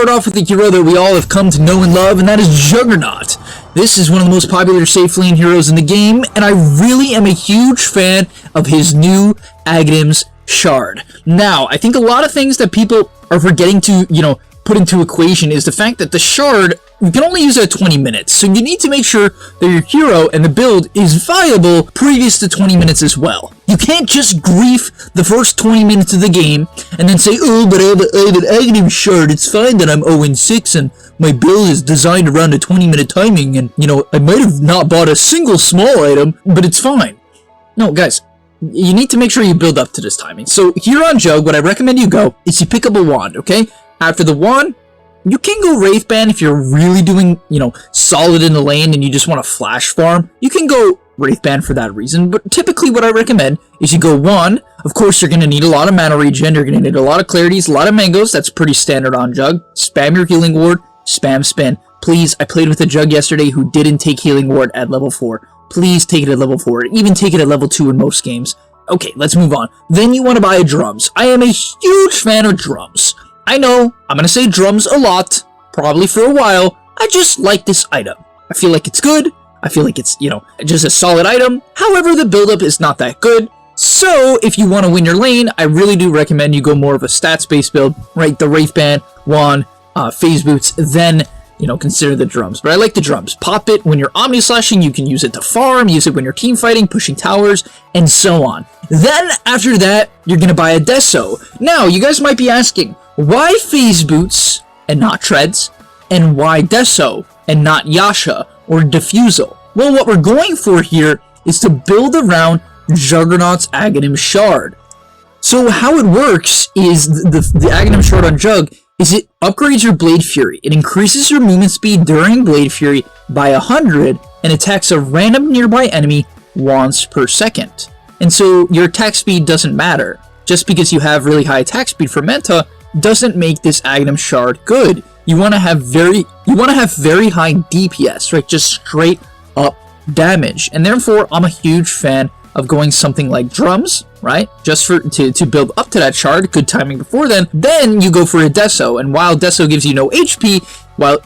start off with the hero that we all have come to know and love, and that is Juggernaut. This is one of the most popular safe lane heroes in the game, and I really am a huge fan of his new Aghanim's Shard. Now, I think a lot of things that people are forgetting to, put into equation is the fact that the Shard, you can only use it at 20 minutes, so you need to make sure that your hero and the build is viable previous to 20 minutes as well. You can't just grief the first 20 minutes of the game and then say, oh, but I have an Aghanim Shard, it's fine that I'm 0-6 and my build is designed around a 20-minute timing and, I might have not bought a single small item, but it's fine. No, guys, you need to make sure you build up to this timing. So here on Jug, what I recommend you go is you pick up a wand, okay? After the wand, you can go Wraithband if you're really doing, solid in the lane and you just want to flash farm. You can go Wraithband for that reason, but typically what I recommend is you go wand. Of course, you're going to need a lot of mana regen, you're going to need a lot of clarities, a lot of mangoes. That's pretty standard on Jug. Spam your healing ward, spam spin. Please, I played with a Jug yesterday who didn't take healing ward at level 4. Please take it at level 4, even take it at level 2 in most games. Okay, let's move on. Then you want to buy drums. I am a huge fan of drums. I know, I'm going to say drums a lot, probably for a while. I just like this item. I feel like it's good. I feel like it's, just a solid item. However, the buildup is not that good. So, if you want to win your lane, I really do recommend you go more of a stats-based build, right? The Wraithband, wand, phase boots, then, consider the drums. But I like the drums. Pop it when you're omni-slashing, you can use it to farm, use it when you're team fighting, pushing towers, and so on. Then, after that, you're going to buy a Deso. Now, you guys might be asking, why phase boots and not treads? And why Deso and not Yasha or Diffusal? Well, what we're going for here is to build around Juggernaut's Aghanim Shard. So how it works is the Aghanim Shard on Jug is it upgrades your Blade Fury. It increases your movement speed during Blade Fury by 100 and attacks a random nearby enemy once per second. And so your attack speed doesn't matter. Just because you have really high attack speed for Manta doesn't make this Aghanim Shard good. You want to have very high DPS, right? Just straight up damage. And therefore, I'm a huge fan of going something like drums, right? Just to build up to that shard, good timing before then you go for a Deso. And while Deso gives you no HP,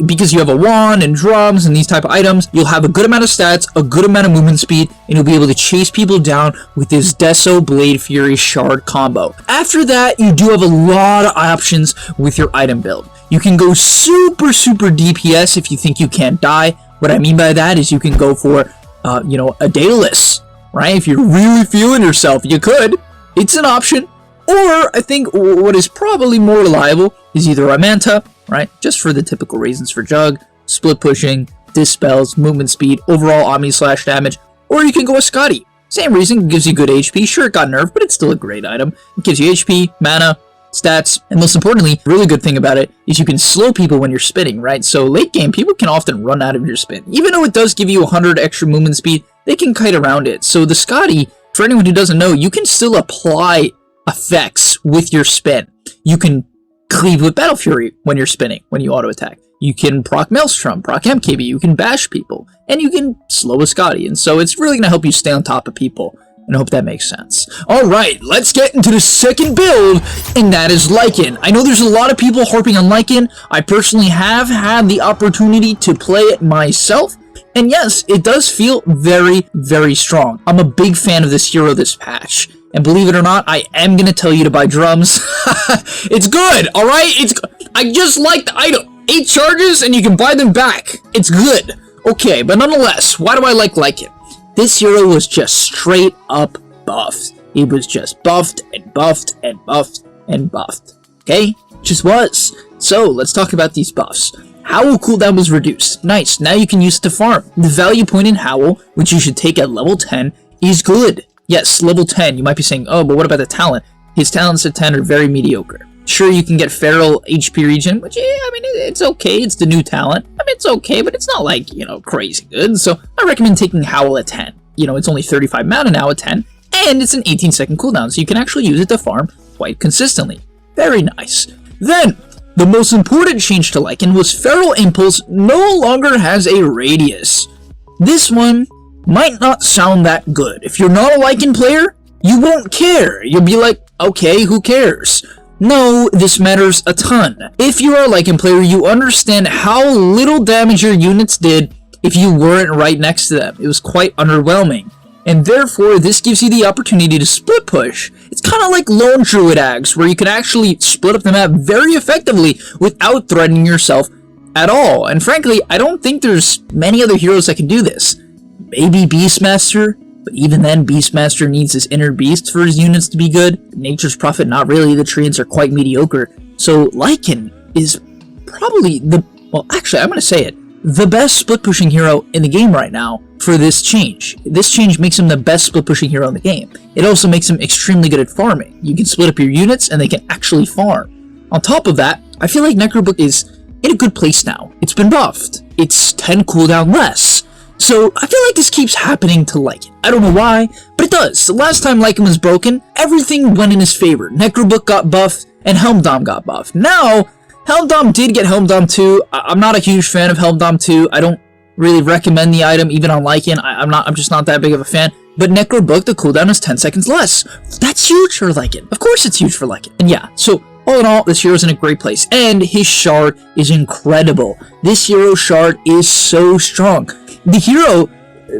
because you have a wand and drums and these type of items, you'll have a good amount of stats, a good amount of movement speed, and you'll be able to chase people down with this Deso Blade Fury Shard combo. After that, you do have a lot of options with your item build. You can go super DPS if you think you can't die. What I mean by that is you can go for, a Daedalus, right? If you're really feeling yourself, you could. It's an option. Or, I think what is probably more reliable is either a Manta, right? Just for the typical reasons for Jug, split pushing, dispels, movement speed, overall omni-slash damage, or you can go a Scotty. Same reason, gives you good HP. Sure, it got nerfed, but it's still a great item. It gives you HP, mana, stats, and most importantly, really good thing about it is you can slow people when you're spinning, right? So late game, people can often run out of your spin. Even though it does give you 100 extra movement speed, they can kite around it. So the Scotty, for anyone who doesn't know, you can still apply effects with your spin. You can cleave with Battle Fury when you're spinning, when you auto attack. You can proc Maelstrom, proc MKB, you can bash people, and you can slow a Scotty. And so it's really going to help you stay on top of people. And I hope that makes sense. Alright, let's get into the second build, and that is Lycan. I know there's a lot of people harping on Lycan. I personally have had the opportunity to play it myself. And yes, it does feel very strong. I'm a big fan of this hero this patch. And believe it or not, I am going to tell you to buy drums. It's good, alright? I just like the item. 8 charges and you can buy them back. It's good. Okay, but nonetheless, why do I like Lycan? This hero was just straight up buffed. It was just buffed and buffed and buffed and buffed. Okay? Just was. So, let's talk about these buffs. Howl cooldown was reduced. Nice, now you can use it to farm. The value point in Howl, which you should take at level 10, is good. Yes, level 10, you might be saying, oh, but what about the talent? His talents at 10 are very mediocre. Sure, you can get Feral HP regen, which, yeah, I mean, it's okay, it's the new talent. I mean, it's okay, but it's not like, crazy good. So, I recommend taking Howl at 10. It's only 35 mana now at 10, and it's an 18-second cooldown, so you can actually use it to farm quite consistently. Very nice. Then, the most important change to Lycan was Feral Impulse no longer has a radius. This one might not sound that good. If you're not a Lycan player, you won't care. You'll be like, okay, who cares? No, this matters a ton. If you are a Lycan player, you understand how little damage your units did if you weren't right next to them. It was quite underwhelming. And therefore, this gives you the opportunity to split push. It's kind of like lone druid ags, where you can actually split up the map very effectively without threatening yourself at all. And frankly, I don't think there's many other heroes that can do this. Maybe Beastmaster, but even then, Beastmaster needs his inner beast for his units to be good. Nature's Prophet, not really. The treants are quite mediocre. So Lycan is probably well, actually, I'm going to say it, the best split-pushing hero in the game right now for this change. This change makes him the best split-pushing hero in the game. It also makes him extremely good at farming. You can split up your units, and they can actually farm. On top of that, I feel like Necrobook is in a good place now. It's been buffed. It's 10 cooldown less. So I feel like this keeps happening to Lycan. I don't know why, but it does. The last time Lycan was broken, everything went in his favor. Necrobook got buffed, and Helmdom got buffed. Now, Helmdom did get Helmdom 2. I'm not a huge fan of Helmdom 2. I don't really recommend the item even on Lycan. I'm just not that big of a fan. But Necrobook, the cooldown is 10 seconds less. That's huge for Lycan. Of course it's huge for Lycan. And yeah, so all in all, this hero's in a great place. And his shard is incredible. This hero's shard is so strong. The hero,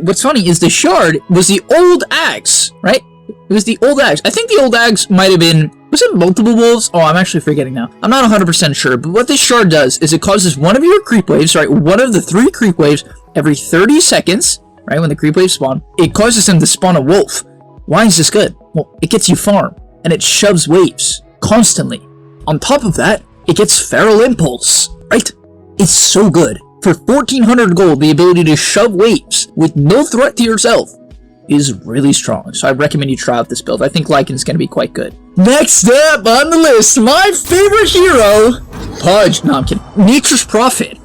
what's funny is the shard was the old axe, right? It was the old axe. I think the old axe might have been, was it multiple wolves? Oh, I'm actually forgetting now. I'm not 100% sure, but what this shard does is it causes one of your creep waves, right? One of the 3 creep waves every 30 seconds, right? When the creep waves spawn, it causes them to spawn a wolf. Why is this good? Well, it gets you farm, and it shoves waves constantly. On top of that, it gets Feral Impulse, right? It's so good. For 1400 gold, the ability to shove waves with no threat to yourself is really strong. So I recommend you try out this build. I think Lycan is going to be quite good. Next up on the list, my favorite hero, Pudge. No, I'm kidding. Nature's Prophet.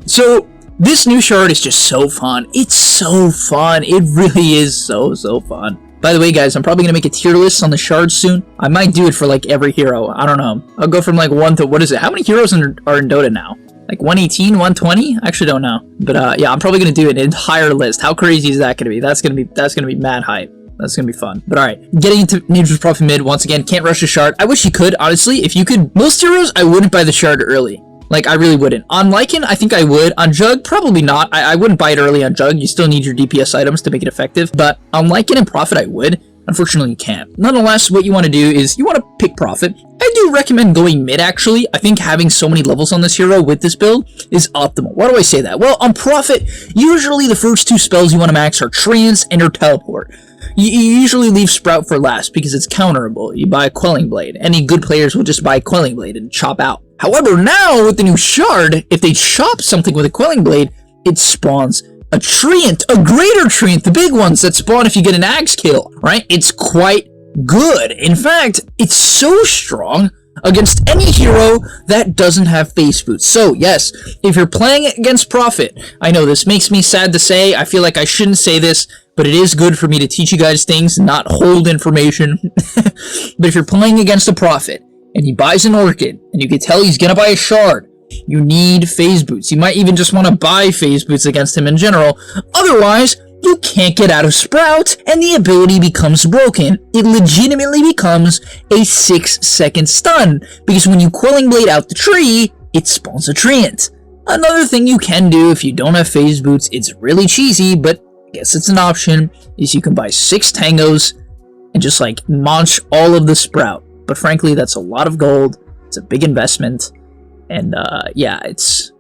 So this new shard is just so fun. It's so fun. It really is so fun. By the way, guys, I'm probably going to make a tier list on the shards soon. I might do it for like every hero. I don't know. I'll go from like 1 to, what is it? How many heroes are in Dota now? Like 118, 120? I actually don't know. But yeah, I'm probably going to do an entire list. How crazy is that going to be? That's going to be mad hype. That's going to be fun. But alright, getting into Nature's Prophet mid, once again, can't rush the shard. I wish you could, honestly. If you could, most heroes, I wouldn't buy the shard early. Like, I really wouldn't. On Lycan, I think I would. On Jug, probably not. I wouldn't buy it early on Jug. You still need your DPS items to make it effective. But on Lycan and Prophet, I would. Unfortunately, you can't. Nonetheless, what you want to do is you want to pick Prophet. I do recommend going mid, actually. I think having so many levels on this hero with this build is optimal. Why do I say that? Well, on Prophet, usually the first 2 spells you want to max are Treants and or Teleport. You usually leave Sprout for last because it's counterable. You buy a Quelling Blade. Any good players will just buy a Quelling Blade and chop out. However, now with the new shard, if they chop something with a Quelling Blade, it spawns a Treant, a greater Treant, the big ones that spawn if you get an Axe kill, right? It's quite good. In fact, it's so strong against any hero that doesn't have face boots. So yes, if you're playing against Prophet, I know this makes me sad to say, I feel like I shouldn't say this, but it is good for me to teach you guys things, not hold information. But if you're playing against a Prophet, and he buys an Orchid, and you can tell he's gonna buy a shard, you need phase boots. You might even just want to buy phase boots against him in general. Otherwise, you can't get out of Sprout, and the ability becomes broken. It legitimately becomes a 6-second stun, because when you Quelling Blade out the tree, it spawns a Treant. Another thing you can do if you don't have phase boots, it's really cheesy, but I guess it's an option, is you can buy 6 Tangos and just like launch all of the Sprout. But frankly, that's a lot of gold. It's a big investment. And yeah, it's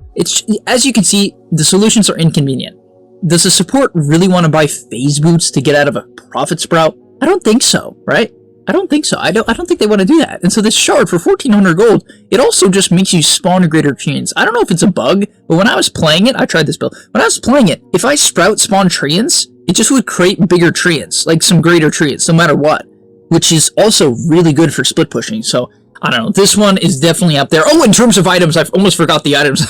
as you can see, the solutions are inconvenient. Does the support really want to buy phase boots to get out of a Prophet Sprout? I don't think so, right? I don't think so. I don't think they want to do that. And so this shard for 1400 gold, it also just makes you spawn greater Treants. I don't know if it's a bug, but when I was playing it, I tried this build. When I was playing it, if I Sprout spawn Treants, it just would create bigger Treants, like some greater Treants, no matter what, which is also really good for split pushing. So I don't know, this one is definitely up there. Oh, in terms of items, I've almost forgot the items.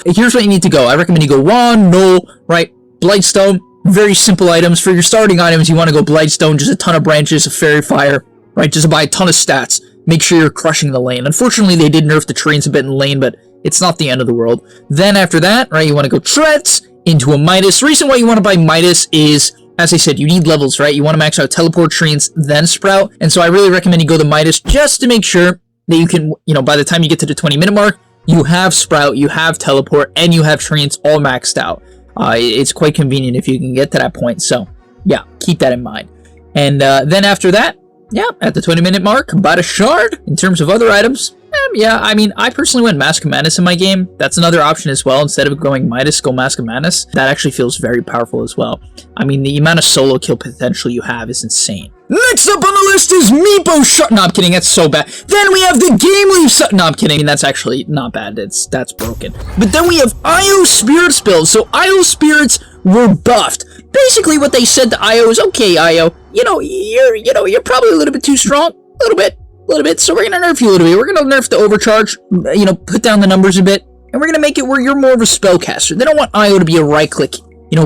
Here's what you need to go. I recommend you go Wand, Null, right? Blightstone, very simple items. For your starting items, you want to go Blightstone, just a ton of branches, a Fairy Fire, right? Just buy a ton of stats. Make sure you're crushing the lane. Unfortunately, they did nerf the Treants a bit in lane, but it's not the end of the world. Then after that, right, you want to go Treads into a Midas. The reason why you want to buy Midas is, as I said, you need levels, right? You want to max out Teleport, Treants, then Sprout. And so I really recommend you go to Midas just to make sure that you can, by the time you get to the 20-minute mark, you have Sprout, you have Teleport, and you have Treants all maxed out. It's quite convenient if you can get to that point, so yeah, keep that in mind. And then after that, yeah, at the 20-minute mark, about a shard. In terms of other items, yeah, I mean, I personally went Mask of Madness in my game. That's another option as well. Instead of going Midas, go Mask of Madness. That actually feels very powerful as well. I mean, the amount of solo kill potential you have is insane. Next up on the list is Meepo Shard. No, I'm kidding. That's so bad. Then we have the Game Leaf. No, I'm kidding. I mean, that's actually not bad. That's broken. But then we have IO Spirits build. So IO Spirits were buffed. Basically, what they said to IO is, okay, IO, you're probably a little bit too strong. A little bit. So we're gonna nerf you a little bit. We're gonna nerf the overcharge. Put down the numbers a bit, and we're gonna make it where you're more of a spellcaster. They don't want IO to be a right-click,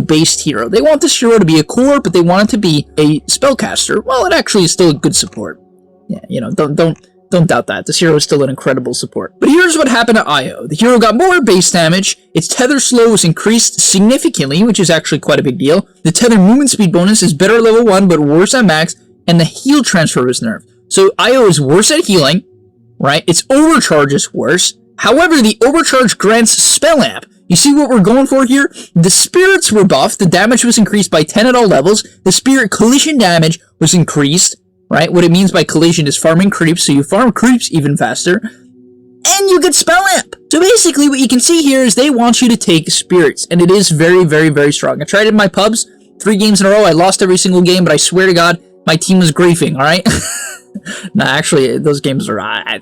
based hero. They want this hero to be a core, but they want it to be a spellcaster. Well, it actually is still a good support. Yeah, don't doubt that. This hero is still an incredible support. But here's what happened to IO. The hero got more base damage, its tether slow was increased significantly, which is actually quite a big deal. The tether movement speed bonus is better at level 1, but worse at max, and the heal transfer was nerfed. So IO is worse at healing, right? Its overcharge is worse. However, the overcharge grants spell amp. You see what we're going for here? The spirits were buffed, the damage was increased by 10 at all levels, the spirit collision damage was increased, right? What it means by collision is farming creeps, so you farm creeps even faster, and you get spell amp. So basically what you can see here is they want you to take spirits, and it is very, very, very strong. I tried it in my pubs, 3 games in a row, I lost every single game, but I swear to God, my team was griefing, alright? Nah, actually, those games are, I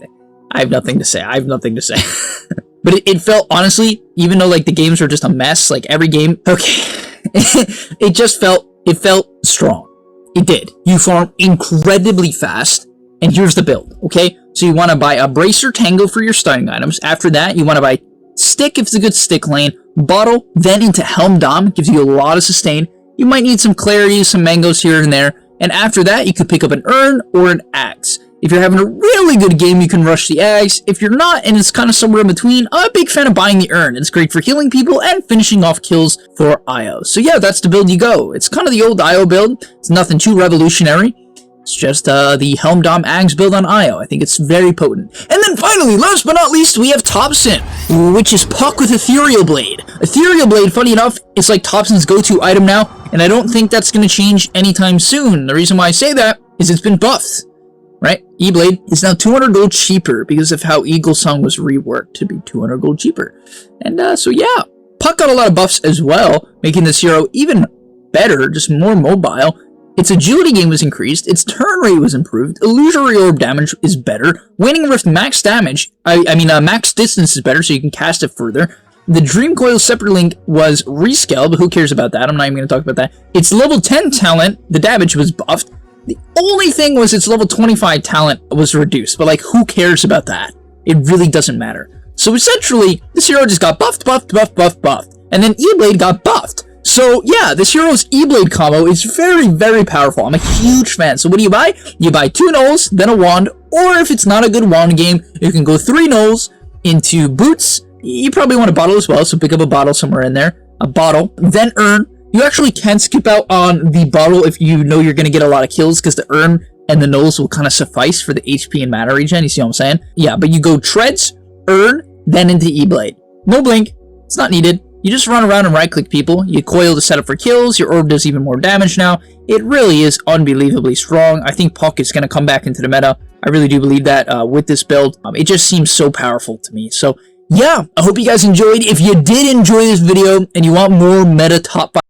have nothing to say, But it felt, honestly, even though, like, the games were just a mess, like, every game, okay, it felt strong. It did. You farm incredibly fast, and here's the build, okay? So you want to buy a Bracer Tango for your starting items. After that, you want to buy Stick if it's a good stick lane, Bottle, then into Helm Dom, gives you a lot of sustain. You might need some Clarity, some Mangoes here and there, and after that, you could pick up an Urn or an Axe. If you're having a really good game, you can rush the Axe. If you're not, and it's kind of somewhere in between, I'm a big fan of buying the Urn. It's great for healing people and finishing off kills for IO. So yeah, that's the build you go. It's kind of the old IO build. It's nothing too revolutionary. It's just the Helm Dom Axe build on IO. I think it's very potent. And then finally, last but not least, we have Thompson, which is Puck with Ethereal Blade. Ethereal Blade, funny enough, is like Thompson's go-to item now, and I don't think that's going to change anytime soon. The reason why I say that is it's been buffed. Right? E-Blade is now 200 gold cheaper because of how Eagle Song was reworked to be 200 gold cheaper. And so yeah, Puck got a lot of buffs as well, making this hero even better, just more mobile. Its agility gain was increased, its turn rate was improved, illusory orb damage is better, Waning Rift max damage, max distance is better so you can cast it further. The Dream Coil Separate Link was rescaled, but who cares about that? I'm not even going to talk about that. Its level 10 talent, the damage was buffed. The only thing was its level 25 talent was reduced, but like, who cares about that? It really doesn't matter. So essentially, this hero just got buffed, and then E-Blade got buffed. So yeah, this hero's E-Blade combo is very, very powerful. I'm a huge fan. So what do you buy? You buy 2 Nulls, then a Wand, or if it's not a good Wand game, you can go 3 Nulls into Boots. You probably want a Bottle as well, so pick up a Bottle somewhere in there. A Bottle, then Urn. You actually can skip out on the Bottle if you know you're going to get a lot of kills, because the Urn and the Nulls will kind of suffice for the HP and mana regen. You see what I'm saying? Yeah, but you go Treads, Urn, then into E-Blade. No blink. It's not needed. You just run around and right-click people. You coil to set up for kills. Your orb does even more damage now. It really is unbelievably strong. I think Puck is going to come back into the meta. I really do believe that with this build. It just seems so powerful to me. So yeah, I hope you guys enjoyed. If you did enjoy this video and you want more meta top 5